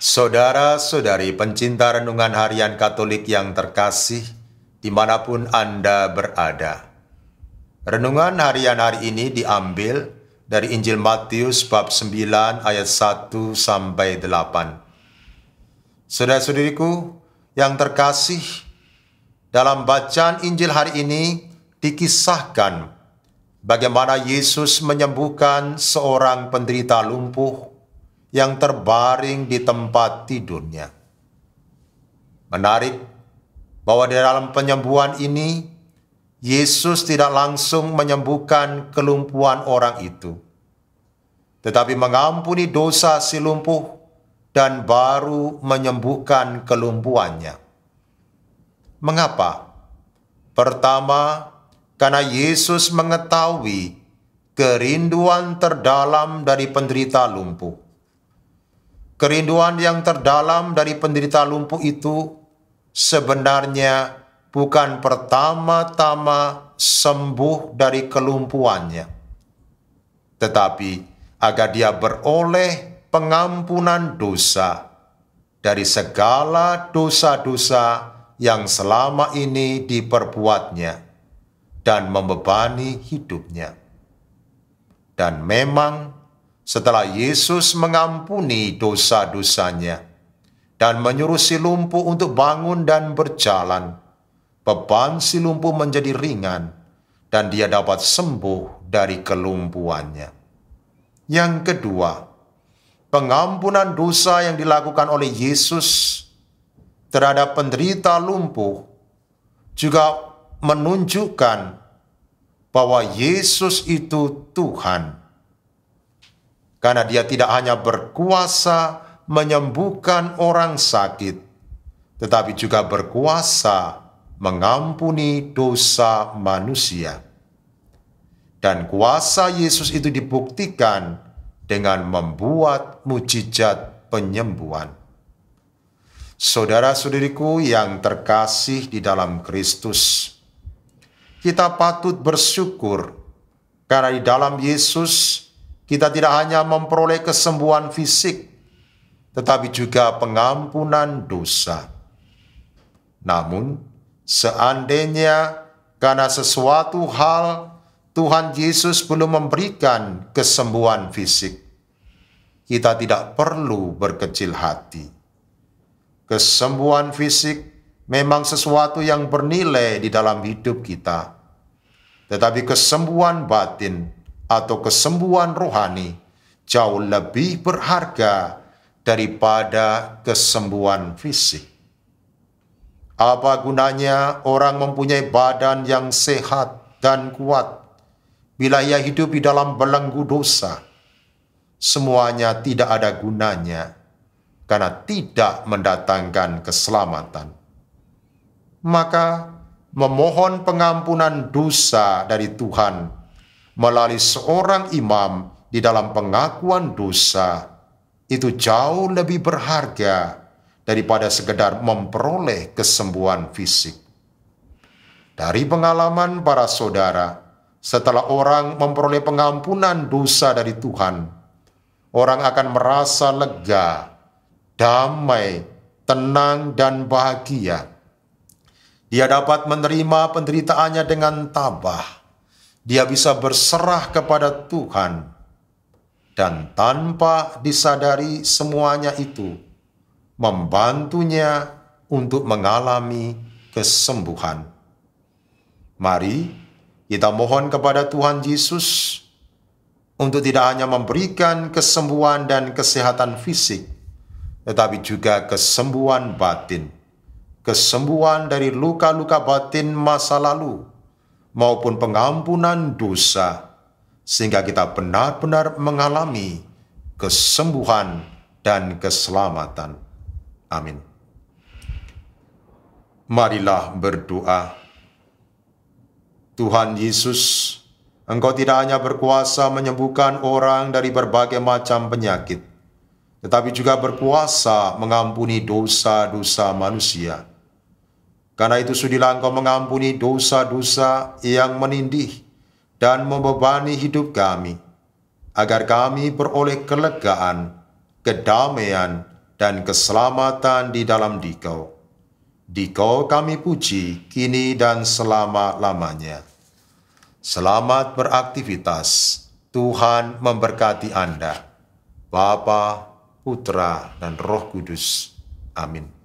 Saudara-saudari pencinta renungan harian Katolik yang terkasih, dimanapun Anda berada. Renungan harian hari ini diambil dari Injil Matius bab 9 ayat 1 sampai 8. Saudara-saudariku yang terkasih, dalam bacaan Injil hari ini dikisahkan bagaimana Yesus menyembuhkan seorang penderita lumpuh yang terbaring di tempat tidurnya. Menarik bahwa di dalam penyembuhan ini, Yesus tidak langsung menyembuhkan kelumpuhan orang itu, tetapi mengampuni dosa si lumpuh dan baru menyembuhkan kelumpuhannya. Mengapa? Pertama, karena Yesus mengetahui kerinduan terdalam dari penderita lumpuh. Kerinduan yang terdalam dari penderita lumpuh itu sebenarnya bukan pertama-tama sembuh dari kelumpuhannya, tetapi agar dia beroleh pengampunan dosa dari segala dosa-dosa yang selama ini diperbuatnya dan membebani hidupnya. Dan memang setelah Yesus mengampuni dosa-dosanya dan menyuruh si lumpuh untuk bangun dan berjalan, beban si lumpuh menjadi ringan dan dia dapat sembuh dari kelumpuhannya. Yang kedua, pengampunan dosa yang dilakukan oleh Yesus terhadap penderita lumpuh juga menunjukkan bahwa Yesus itu Tuhan. Karena dia tidak hanya berkuasa menyembuhkan orang sakit, tetapi juga berkuasa mengampuni dosa manusia. Dan kuasa Yesus itu dibuktikan dengan membuat mujizat penyembuhan. Saudara-saudariku yang terkasih di dalam Kristus, kita patut bersyukur karena di dalam Yesus kita tidak hanya memperoleh kesembuhan fisik, tetapi juga pengampunan dosa. Namun, seandainya karena sesuatu hal Tuhan Yesus belum memberikan kesembuhan fisik, kita tidak perlu berkecil hati. Kesembuhan fisik memang sesuatu yang bernilai di dalam hidup kita, tetapi kesembuhan batin atau kesembuhan rohani jauh lebih berharga daripada kesembuhan fisik. Apa gunanya orang mempunyai badan yang sehat dan kuat bila ia hidup di dalam belenggu dosa? Semuanya tidak ada gunanya karena tidak mendatangkan keselamatan. Maka memohon pengampunan dosa dari Tuhan melalui seorang imam di dalam pengakuan dosa itu jauh lebih berharga daripada sekedar memperoleh kesembuhan fisik. Dari pengalaman para saudara, setelah orang memperoleh pengampunan dosa dari Tuhan, orang akan merasa lega, damai, tenang, dan bahagia. Dia dapat menerima penderitaannya dengan tabah. Dia bisa berserah kepada Tuhan, dan tanpa disadari semuanya itu membantunya untuk mengalami kesembuhan. Mari kita mohon kepada Tuhan Yesus untuk tidak hanya memberikan kesembuhan dan kesehatan fisik, tetapi juga kesembuhan batin, kesembuhan dari luka-luka batin masa lalu, maupun pengampunan dosa, sehingga kita benar-benar mengalami kesembuhan dan keselamatan. Amin. Marilah berdoa. Tuhan Yesus, Engkau tidak hanya berkuasa menyembuhkan orang dari berbagai macam penyakit, tetapi juga berkuasa mengampuni dosa-dosa manusia. Karena itu sudilah Engkau mengampuni dosa-dosa yang menindih dan membebani hidup kami, agar kami beroleh kelegaan, kedamaian, dan keselamatan di dalam Dikau. Dikau kami puji, kini dan selama-lamanya. Selamat beraktivitas. Tuhan memberkati Anda. Bapa, Putra, dan Roh Kudus. Amin.